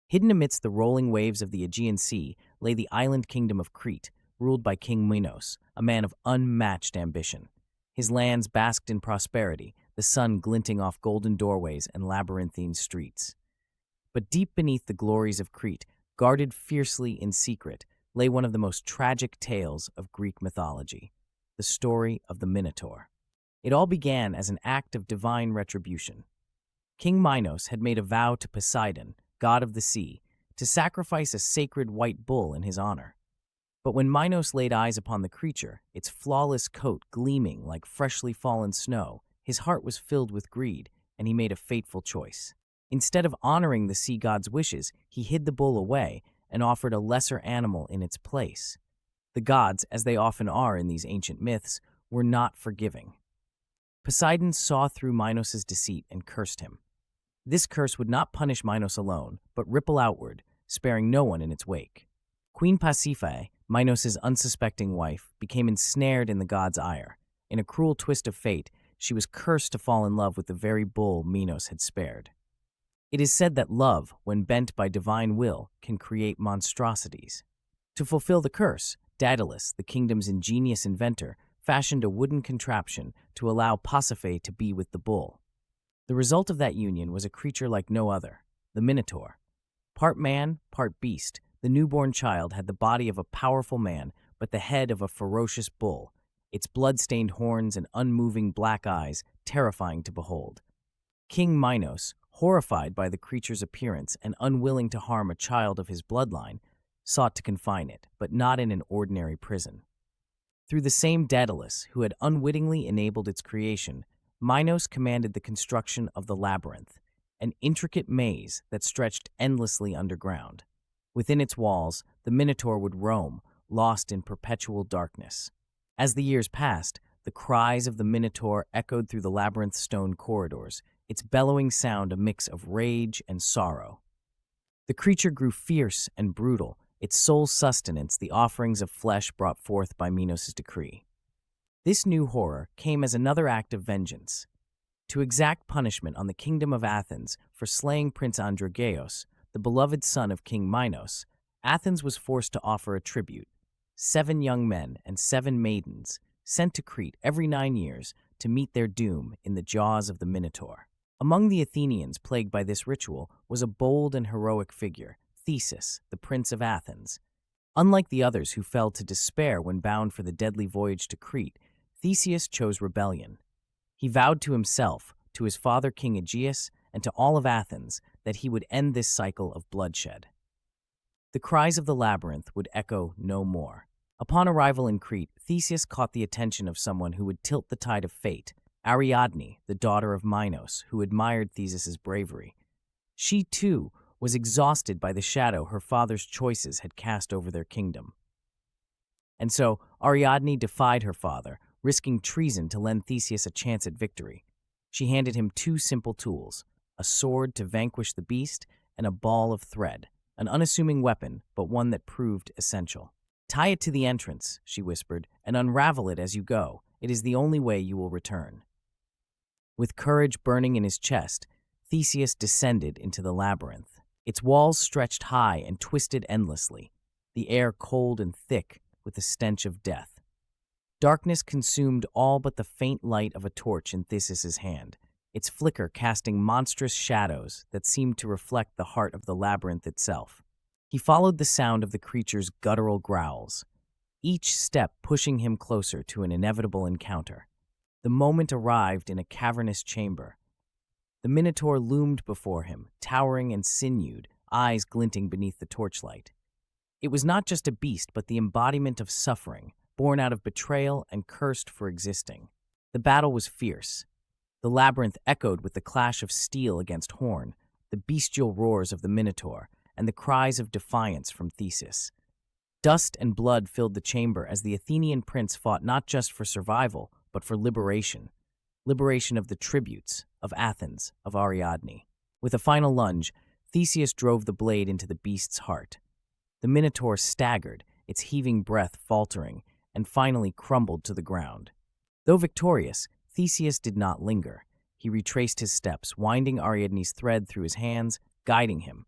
Hidden amidst the rolling waves of the Aegean Sea lay the island kingdom of Crete, ruled by King Minos, a man of unmatched ambition. His lands basked in prosperity, the sun glinting off golden doorways and labyrinthine streets. But deep beneath the glories of Crete, guarded fiercely in secret, lay one of the most tragic tales of Greek mythology, the story of the Minotaur. It all began as an act of divine retribution. King Minos had made a vow to Poseidon, god of the sea, to sacrifice a sacred white bull in his honor. But when Minos laid eyes upon the creature, its flawless coat gleaming like freshly fallen snow, his heart was filled with greed, and he made a fateful choice. Instead of honoring the sea god's wishes, he hid the bull away and offered a lesser animal in its place. The gods, as they often are in these ancient myths, were not forgiving. Poseidon saw through Minos' deceit and cursed him. This curse would not punish Minos alone, but ripple outward, sparing no one in its wake. Queen Pasiphae, Minos' unsuspecting wife, became ensnared in the god's ire. In a cruel twist of fate, she was cursed to fall in love with the very bull Minos had spared. It is said that love, when bent by divine will, can create monstrosities. To fulfill the curse, Daedalus, the kingdom's ingenious inventor, fashioned a wooden contraption to allow Pasiphae to be with the bull. The result of that union was a creature like no other, the Minotaur. Part man, part beast, the newborn child had the body of a powerful man, but the head of a ferocious bull, its blood-stained horns and unmoving black eyes terrifying to behold. King Minos, horrified by the creature's appearance and unwilling to harm a child of his bloodline, sought to confine it, but not in an ordinary prison. Through the same Daedalus, who had unwittingly enabled its creation, Minos commanded the construction of the Labyrinth, an intricate maze that stretched endlessly underground. Within its walls, the Minotaur would roam, lost in perpetual darkness. As the years passed, the cries of the Minotaur echoed through the labyrinth's stone corridors, its bellowing sound a mix of rage and sorrow. The creature grew fierce and brutal, its sole sustenance the offerings of flesh brought forth by Minos' decree. This new horror came as another act of vengeance. To exact punishment on the kingdom of Athens for slaying Prince Aegeus, the beloved son of King Minos, Athens was forced to offer a tribute: 7 young men and 7 maidens, sent to Crete every 9 years to meet their doom in the jaws of the Minotaur. Among the Athenians plagued by this ritual was a bold and heroic figure, Theseus, the prince of Athens. Unlike the others who fell to despair when bound for the deadly voyage to Crete, Theseus chose rebellion. He vowed to himself, to his father King Aegeus, and to all of Athens that he would end this cycle of bloodshed. The cries of the labyrinth would echo no more. Upon arrival in Crete, Theseus caught the attention of someone who would tilt the tide of fate, Ariadne, the daughter of Minos, who admired Theseus's bravery. She, too, was exhausted by the shadow her father's choices had cast over their kingdom. And so Ariadne defied her father, risking treason to lend Theseus a chance at victory. She handed him 2 simple tools: a sword to vanquish the beast and a ball of thread, an unassuming weapon, but one that proved essential. "Tie it to the entrance," she whispered, "and unravel it as you go. It is the only way you will return." With courage burning in his chest, Theseus descended into the labyrinth. Its walls stretched high and twisted endlessly, the air cold and thick with the stench of death. Darkness consumed all but the faint light of a torch in Theseus's hand, its flicker casting monstrous shadows that seemed to reflect the heart of the labyrinth itself. He followed the sound of the creature's guttural growls, each step pushing him closer to an inevitable encounter. The moment arrived in a cavernous chamber. The Minotaur loomed before him, towering and sinewed, eyes glinting beneath the torchlight. It was not just a beast, but the embodiment of suffering, born out of betrayal and cursed for existing. The battle was fierce. The labyrinth echoed with the clash of steel against horn, the bestial roars of the Minotaur, and the cries of defiance from Theseus. Dust and blood filled the chamber as the Athenian prince fought not just for survival, but for liberation. Liberation of the tributes, of Athens, of Ariadne. With a final lunge, Theseus drove the blade into the beast's heart. The Minotaur staggered, its heaving breath faltering, and finally crumbled to the ground. Though victorious, Theseus did not linger. He retraced his steps, winding Ariadne's thread through his hands, guiding him,